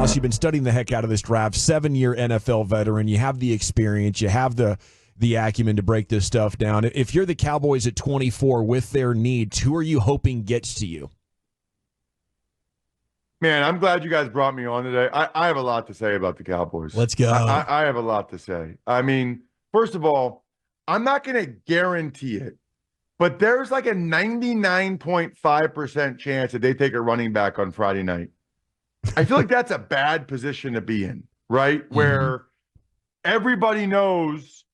Ross, you've been studying the heck out of this draft, 7-year NFL veteran. You have the experience. You have the acumen to break this stuff down. If you're the Cowboys at 24 with their needs, who are you hoping gets to you? Man, I'm glad you guys brought me on today. I have a lot to say about the Cowboys. Let's go. I have a lot to say. I mean, first of all, I'm not going to guarantee it, but there's like a 99.5% chance that they take a running back on Friday night. I feel like that's a bad position to be in, right? Where everybody knows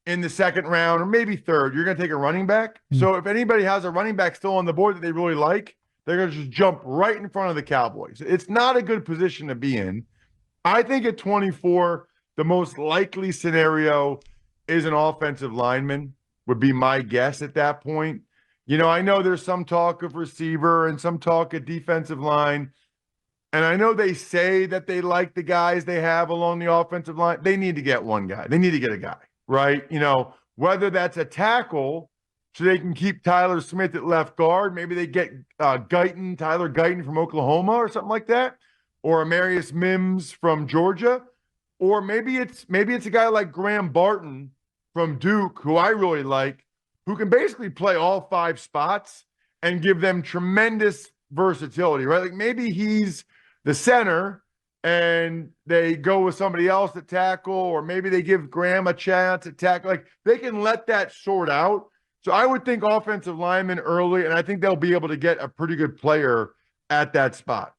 in the second round or maybe third, you're going to take a running back. So if anybody has a running back still on the board that they really like, they're going to just jump right in front of the Cowboys. It's not a good position to be in. I think at 24, the most likely scenario is an offensive lineman, would be my guess at that point. You know, I know there's some talk of receiver and some talk of defensive line. And I know they say that they like the guys they have along the offensive line. They need to get one guy. They need to get a guy, right? You know, whether that's a tackle so they can keep Tyler Smith at left guard. Maybe they get Tyler Guyton from Oklahoma or something like that, or Amarius Mims from Georgia, or maybe it's a guy like Graham Barton from Duke, who I really like, who can basically play all 5 spots and give them tremendous versatility, right? Like maybe he's the center and they go with somebody else at tackle, or maybe they give Graham a chance at tackle. Like they can let that sort out. So I would think offensive lineman early, and I think they'll be able to get a pretty good player at that spot.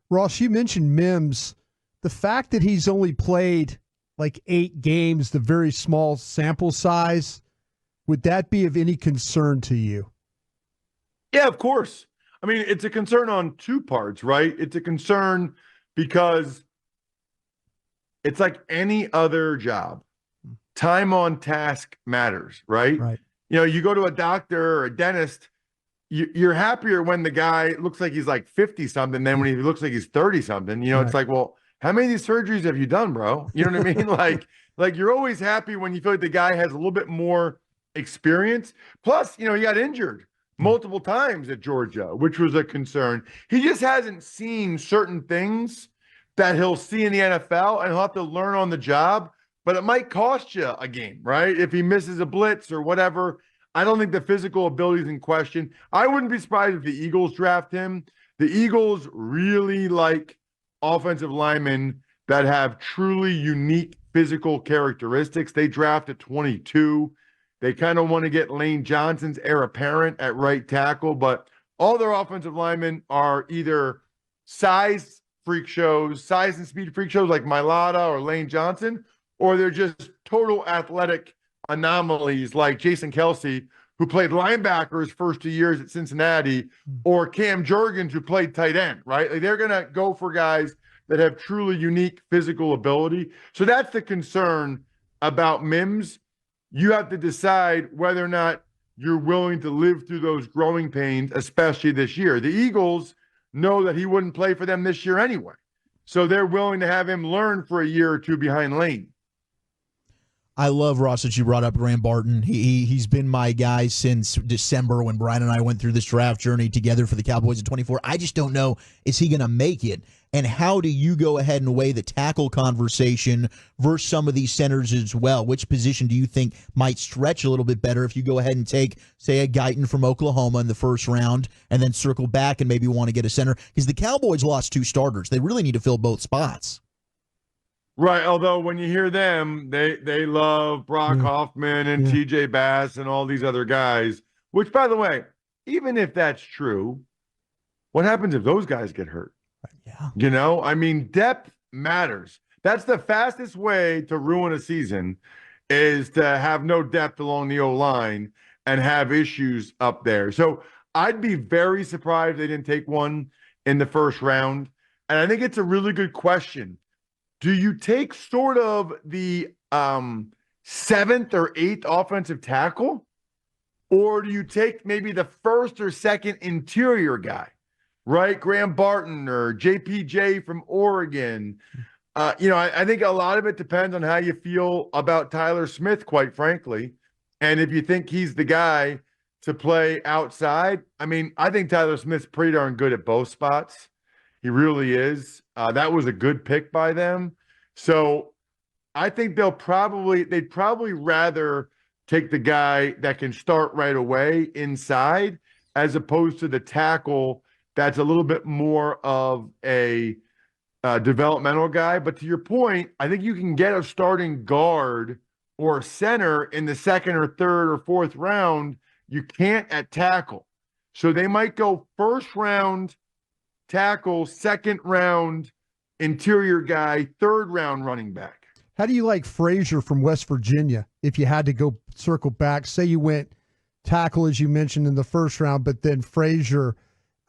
Ross, you mentioned Mims. The fact that he's only played like 8 games, the very small sample size, would that be of any concern to you? Yeah, of course. I mean, it's a concern on 2 parts, right? It's a concern because it's like any other job. Time on task matters, right? Right. You know, you go to a doctor or a dentist, you're happier when the guy looks like he's like 50-something than when he looks like he's 30-something. You know, It's like, well, how many of these surgeries have you done, bro? You know what I mean? Like you're always happy when you feel like the guy has a little bit more experience. Plus, you know, he got injured multiple times at Georgia, which was a concern. He just hasn't seen certain things that he'll see in the NFL, and he'll have to learn on the job. But it might cost you a game, right? If he misses a blitz or whatever. I don't think the physical ability is in question. I wouldn't be surprised if the Eagles draft him. The Eagles really like offensive linemen that have truly unique physical characteristics. They draft at 22. They kind of want to get Lane Johnson's heir apparent at right tackle, but all their offensive linemen are either size freak shows, size and speed freak shows like Mailata or Lane Johnson, or they're just total athletic anomalies like Jason Kelsey, who played linebacker his first 2 years at Cincinnati, or Cam Jurgens, who played tight end, right? Like they're going to go for guys that have truly unique physical ability. So that's the concern about Mims. You have to decide whether or not you're willing to live through those growing pains, especially this year. The Eagles know that he wouldn't play for them this year anyway. So they're willing to have him learn for a year or 2 behind Lane. I love, Ross, that you brought up Graham Barton. He's been my guy since December when Brian and I went through this draft journey together for the Cowboys at 24. I just don't know, is he going to make it? And how do you go ahead and weigh the tackle conversation versus some of these centers as well? Which position do you think might stretch a little bit better if you go ahead and take, say, a Guyton from Oklahoma in the first round and then circle back and maybe want to get a center? Because the Cowboys lost 2 starters. They really need to fill both spots. Right, although when you hear them, they love Brock Hoffman and TJ Bass and all these other guys, which, by the way, even if that's true, what happens if those guys get hurt? Yeah. You know, I mean, depth matters. That's the fastest way to ruin a season, is to have no depth along the O-line and have issues up there. So I'd be very surprised they didn't take one in the first round. And I think it's a really good question. Do you take sort of the 7th or 8th offensive tackle? Or do you take maybe the 1st or 2nd interior guy, right? Graham Barton or JPJ from Oregon. You know, I think a lot of it depends on how you feel about Tyler Smith, quite frankly. And if you think he's the guy to play outside, I mean, I think Tyler Smith's pretty darn good at both spots. He really is. That was a good pick by them. So I think they'd probably rather take the guy that can start right away inside as opposed to the tackle that's a little bit more of a developmental guy. But to your point, I think you can get a starting guard or center in the second or third or fourth round. You can't at tackle. So they might go first round tackle, second round interior guy, third round running back. How do you like Frazier from West Virginia? If you had to go circle back, say you went tackle, as you mentioned in the first round, but then Frazier,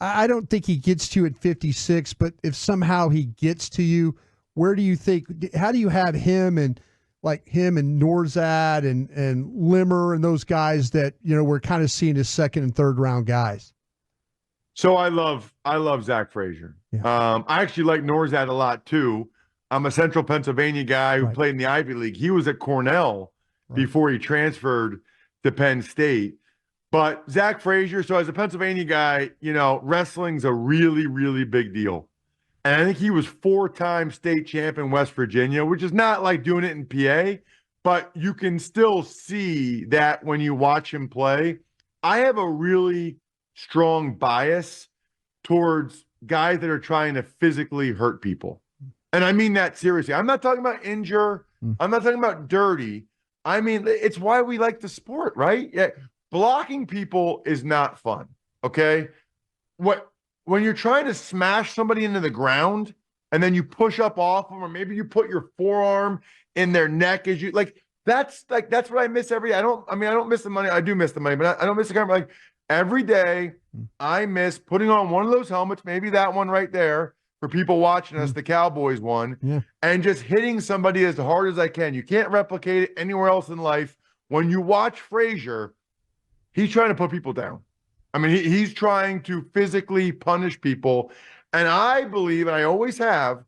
I don't think he gets to you at 56, but if somehow he gets to you, where do you think, how do you have him and Norzad and Limmer and those guys that, we're kind of seeing as second and third round guys? So I love Zach Frazier. Yeah. I actually like Norzad a lot too. I'm a Central Pennsylvania guy who played in the Ivy League. He was at Cornell before he transferred to Penn State. But Zach Frazier, so as a Pennsylvania guy, wrestling's a really, really big deal. And I think he was 4-time state champ in West Virginia, which is not like doing it in PA, but you can still see that when you watch him play. I have a really strong bias towards guys that are trying to physically hurt people. And I mean that seriously. I'm not talking about injure. I'm not talking about dirty. I mean, it's why we like the sport, right? Yeah. Blocking people is not fun, okay? When you're trying to smash somebody into the ground and then you push up off them, or maybe you put your forearm in their neck as you that's what I miss every day. I don't miss the money. I do miss the money, but I don't miss the camera. Like every day I miss putting on one of those helmets, maybe that one right there for people watching us, the Cowboys one, and just hitting somebody as hard as I can. You can't replicate it anywhere else in life. When you watch Frazier, he's trying to put people down. I mean, he's trying to physically punish people. And I believe, and I always have,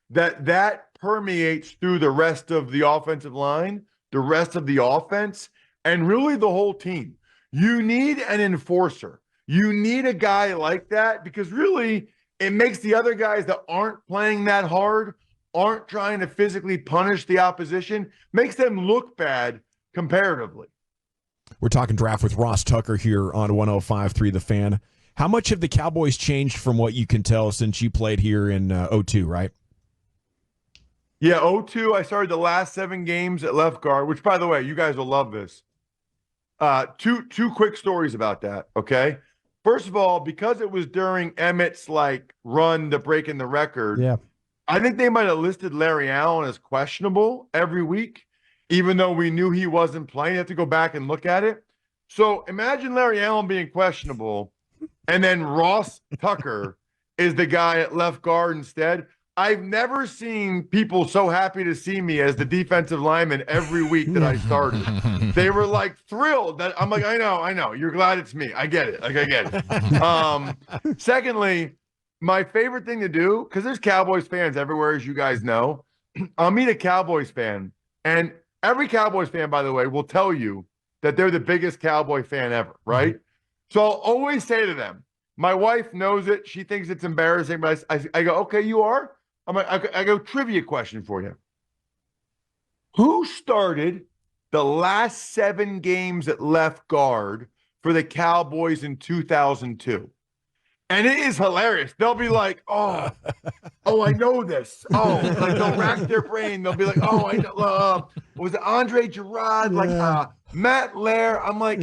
that permeates through the rest of the offensive line, the rest of the offense, and really the whole team. You need an enforcer. You need a guy like that because really it makes the other guys that aren't playing that hard, aren't trying to physically punish the opposition, makes them look bad comparatively. We're talking draft with Ross Tucker here on 105.3 The Fan. How much have the Cowboys changed from what you can tell since you played here in 02, right? Yeah, 02, I started the last 7 games at left guard, which, by the way, you guys will love this. Two quick stories about that, okay? First of all, because it was during Emmett's run to breaking the record, I think they might have listed Larry Allen as questionable every week, even though we knew he wasn't playing. You have to go back and look at it. So imagine Larry Allen being questionable, and then Ross Tucker is the guy at left guard instead. I've never seen people so happy to see me as the defensive lineman every week that I started. They were thrilled that I'm I know. You're glad it's me. I get it. I get it. Secondly, my favorite thing to do, because there's Cowboys fans everywhere, as you guys know, I'll meet a Cowboys fan, and every Cowboys fan, by the way, will tell you that they're the biggest Cowboy fan ever, right? So I'll always say to them, my wife knows it. She thinks it's embarrassing, but I go, okay, you are? I go, trivia question for you. Who started the last 7 games at left guard for the Cowboys in 2002? And it is hilarious. They'll be like, oh, I know this. Oh, they'll rack their brain. They'll be like, oh, I know. Was it Andre Gerard? Matt Lair? I'm like,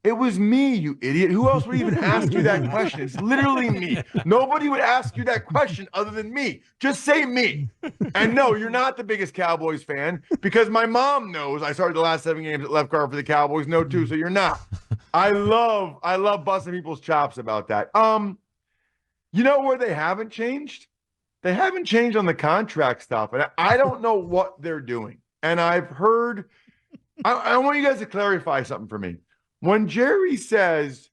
it was me, you idiot. Who else would even ask you that question? It's literally me. Nobody would ask you that question other than me. Just say me. And no, you're not the biggest Cowboys fan because my mom knows I started the last 7 games at left guard for the Cowboys. No, too. So you're not. I love busting people's chops about that. You know where they haven't changed? They haven't changed on the contract stuff. And I don't know what they're doing. And I've heard, I want you guys to clarify something for me. When Jerry says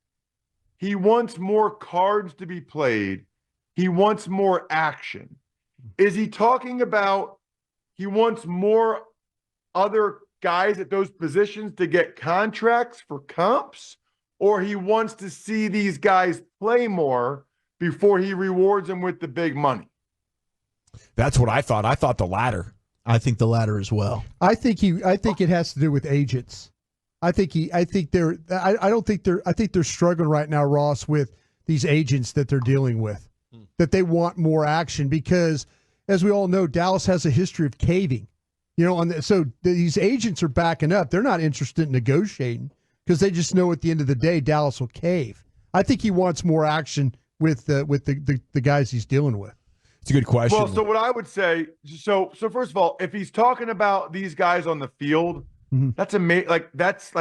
he wants more cards to be played, he wants more action, is he talking about he wants more other guys at those positions to get contracts for comps, or he wants to see these guys play more before he rewards them with the big money? That's what I thought. I thought the latter. I think the latter as well. I think it has to do with agents. I think they're struggling right now, Ross, with these agents that they're dealing with, that they want more action because, as we all know, Dallas has a history of caving. So these agents are backing up. They're not interested in negotiating because they just know at the end of the day Dallas will cave. I think he wants more action with the guys he's dealing with. It's a good question. Well, so what I would say, so first of all, if he's talking about these guys on the field, that's amazing. That's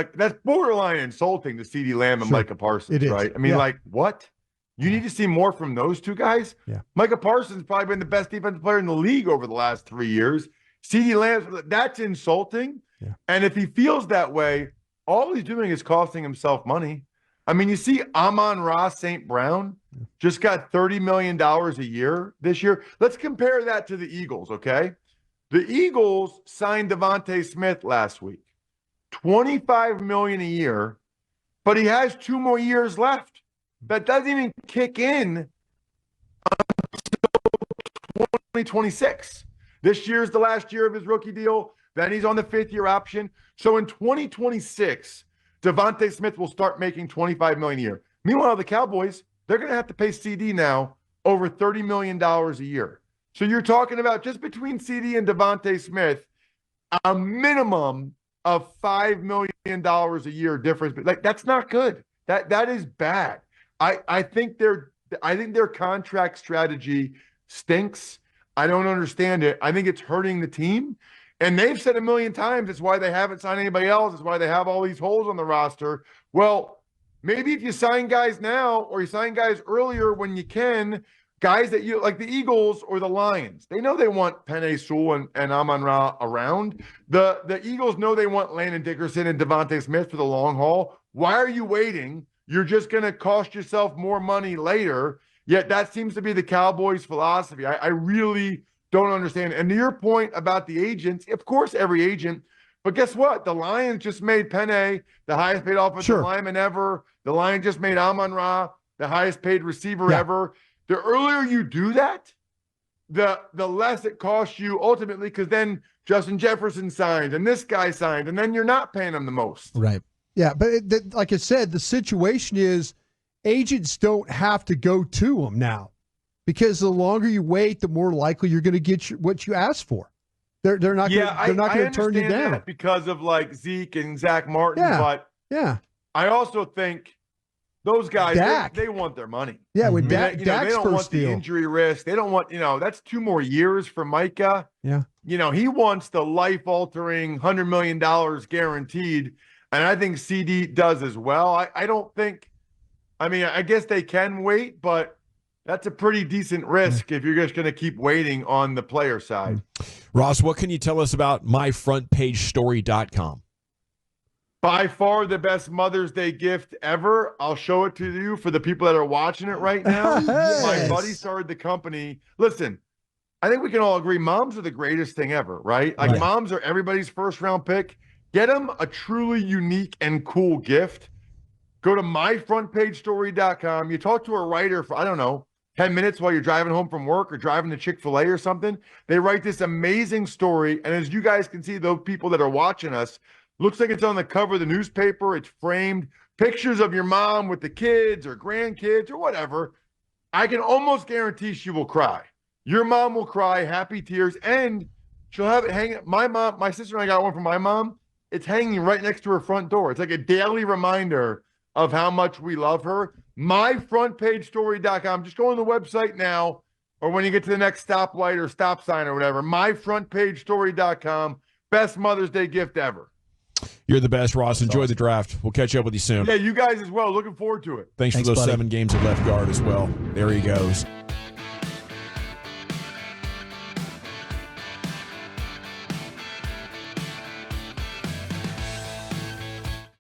borderline insulting to CeeDee Lamb and Micah Parsons, right? I mean, what? You need to see more from those two guys. Yeah. Micah Parsons probably been the best defensive player in the league over the last 3 years. CeeDee Lamb, that's insulting. Yeah. And if he feels that way, all he's doing is costing himself money. I mean, you see Amon-Ra St. Brown just got $30 million a year this year. Let's compare that to the Eagles, okay? The Eagles signed Devontae Smith last week. $25 million a year, but he has 2 more years left. That doesn't even kick in until 2026. This year's the last year of his rookie deal. Then he's on the 5th-year option. So in 2026, Devontae Smith will start making $25 million a year. Meanwhile, the Cowboys, they're going to have to pay CD now over $30 million a year. So you're talking about just between CD and Devontae Smith, a minimum of $5 million a year difference. Like, that's not good. That is bad. I think their contract strategy stinks. I don't understand it. I think it's hurting the team. And they've said a million times it's why they haven't signed anybody else. It's why they have all these holes on the roster. Well, maybe if you sign guys now or you sign guys earlier when you can, guys that you like the Eagles or the Lions, they know they want Penei Sewell and Amon-Ra around. The Eagles know they want Landon Dickerson and Devontae Smith for the long haul. Why are you waiting? You're just going to cost yourself more money later. Yet that seems to be the Cowboys' philosophy. I really don't understand. And to your point about the agents, of course, every agent, but guess what? The Lions just made Penei the highest paid offensive lineman ever. The Lions just made Amon-Ra the highest paid receiver ever. The earlier you do that, the less it costs you ultimately, because then Justin Jefferson signed and this guy signed, and then you're not paying them the most. Right. Yeah, but like I said, the situation is agents don't have to go to them now, because the longer you wait, the more likely you're going to get what you asked for. They're not going to turn you down because of like Zeke and Zach Martin. But I also think those guys they want their money. Yeah, with Dak's they don't want the injury risk. They don't want that's 2 more years for Micah. Yeah, he wants the life-altering $100 million guaranteed, and I think CD does as well. I don't think. I mean, I guess they can wait, but that's a pretty decent risk if you're just going to keep waiting on the player side. Ross, what can you tell us about myfrontpagestory.com? By far the best Mother's Day gift ever. I'll show it to you for the people that are watching it right now. Yes. My buddy started the company. Listen, I think we can all agree moms are the greatest thing ever, right? Like moms are everybody's first round pick. Get them a truly unique and cool gift. Go to myfrontpagestory.com. You talk to a writer for, 10 minutes while you're driving home from work or driving to Chick-fil-A or something. They write this amazing story. And as you guys can see, those people that are watching us, looks like it's on the cover of the newspaper. It's framed. Pictures of your mom with the kids or grandkids or whatever. I can almost guarantee she will cry. Your mom will cry, happy tears, and she'll have it hanging. My sister and I got one from my mom. It's hanging right next to her front door. It's like a daily reminder of how much we love her. myfrontpagestory.com. Just go on the website now, or when you get to the next stoplight or stop sign or whatever. myfrontpagestory.com. Best Mother's Day gift ever. You're the best, Ross. Enjoy the draft. We'll catch up with you soon. Yeah, you guys as well. Looking forward to it. Thanks for those buddy. 7 games at left guard as well. There he goes.